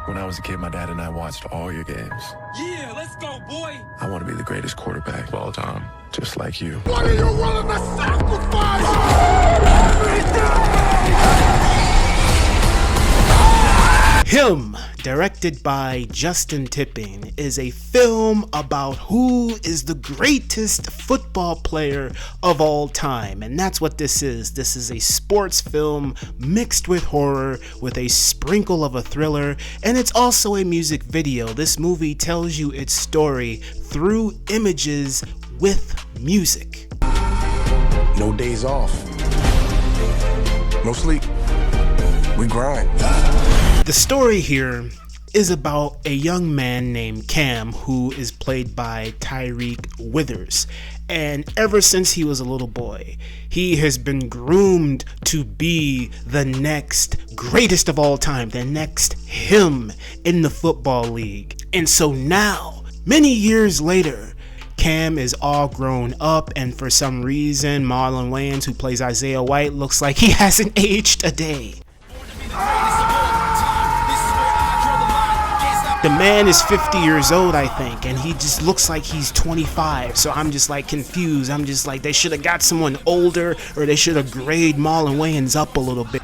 When I was a kid, my dad and I watched all your games. Yeah, let's go, boy. I want to be the greatest quarterback of all time, just like you. What are you willing to sacrifice? Him, directed by Justin Tipping, is a film about who is the greatest football player of all time. And that's what this is. This is a sports film mixed with horror with a sprinkle of a thriller. And it's also a music video. This movie tells you its story through images with music. No days off. No sleep. We grind. The story here is about a young man named Cam who is played by Tyreek Withers. And ever since he was a little boy, he has been groomed to be the next greatest of all time, the next him in the football league. And so now, many years later, Cam is all grown up, and for some reason, Marlon Wayans, who plays Isaiah White, looks like he hasn't aged a day. The man is 50 years old, I think, and he just looks like he's 25. So I'm just like confused. I'm just like, they should have got someone older, or they should have graded Marlon Wayans up a little bit.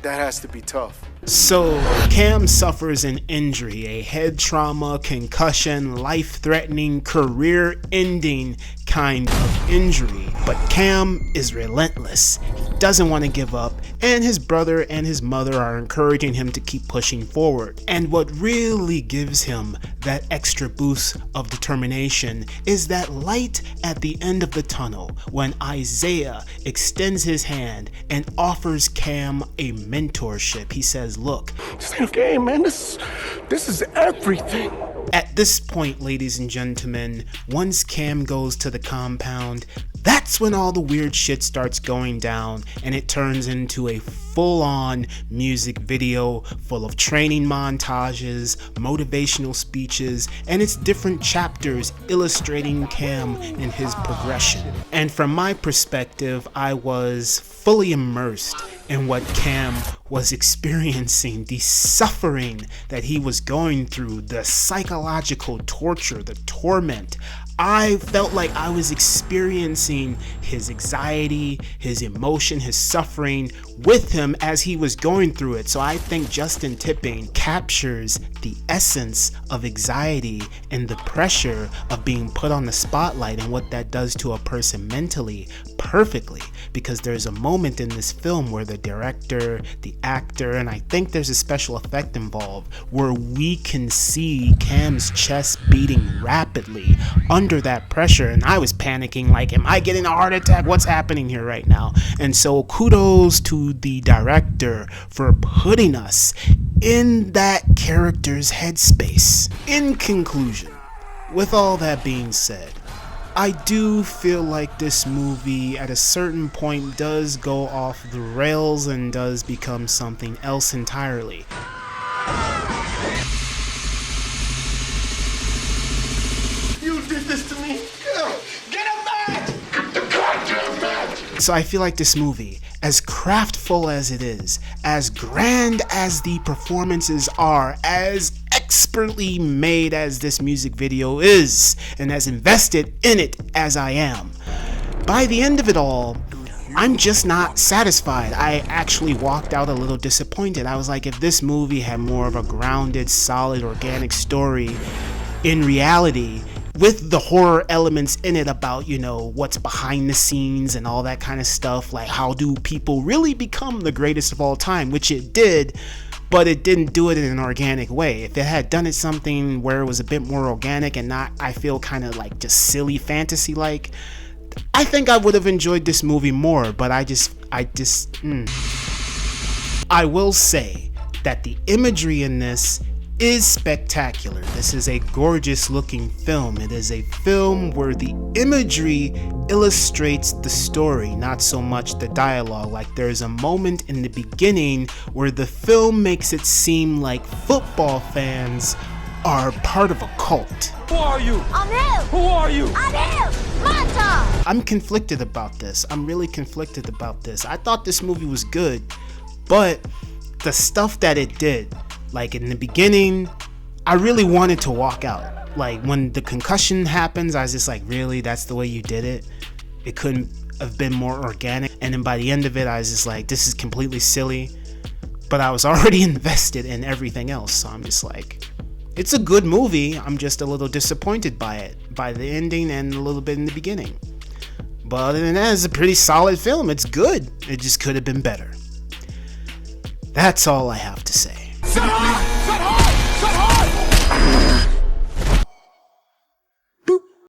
That has to be tough. So Cam suffers an injury, a head trauma, concussion, life-threatening, career-ending kind of injury. But Cam is relentless. He doesn't want to give up, and his brother and his mother are encouraging him to keep pushing forward. And what really gives him that extra boost of determination is that light at the end of the tunnel when Isaiah extends his hand and offers Cam a mentorship. He says, "Look, This ain't a game, man. This is everything." At this point, ladies and gentlemen, once Cam goes to the compound, that's when all the weird shit starts going down, and it turns into a full-on music video full of training montages, motivational speeches, and its different chapters illustrating Cam in his progression. And from my perspective, I was fully immersed in what Cam was experiencing, the suffering that he was going through, the psychological torture, the torment. I felt like I was experiencing his anxiety, his emotion, his suffering with him as he was going through it. So I think Justin Tipping captures the essence of anxiety and the pressure of being put on the spotlight and what that does to a person mentally perfectly, because there's a moment in this film where the director, the actor, and I think there's a special effect involved where we can see Cam's chest beating rapidly under that pressure, and I was panicking like, am I getting a heart attack? What's happening here right now? And so kudos to the director for putting us in that character's headspace. In conclusion, with all that being said, I do feel like this movie at a certain point does go off the rails and does become something else entirely. You did this to me. Get him back! Get the goddamn back! So I feel like this movie, as craftful as it is, as grand as the performances are, as expertly made as this music video is, and as invested in it as I am, by the end of it all, I'm just not satisfied. I actually walked out a little disappointed. I was like, if this movie had more of a grounded, solid, organic story in reality, with the horror elements in it about, you know, what's behind the scenes and all that kind of stuff, like how do people really become the greatest of all time, which it did, but it didn't do it in an organic way. If it had done it something where it was a bit more organic and not, I feel, kind of like just silly fantasy like, I think I would have enjoyed this movie more. But I will say that the imagery in this is spectacular. This is a gorgeous looking film. It is a film where the imagery illustrates the story, not so much the dialogue. Like there's a moment in the beginning where the film makes it seem like football fans are part of a cult. Who are you? I'm him. Who are you? I'm him. Mata. I'm conflicted about this. I'm really conflicted about this. I thought this movie was good, but the stuff that it did Like in the beginning, I really wanted to walk out. Like when the concussion happens, I was just like, really? That's the way you did it? It couldn't have been more organic. And then by the end of it, I was just like, this is completely silly. But I was already invested in everything else, so I'm just like, it's a good movie. I'm just a little disappointed by it, by the ending and a little bit in the beginning. But other than that, it's a pretty solid film. It's good. It just could have been better. That's all I have to say. Shut hard! Shut hard! Shut hard!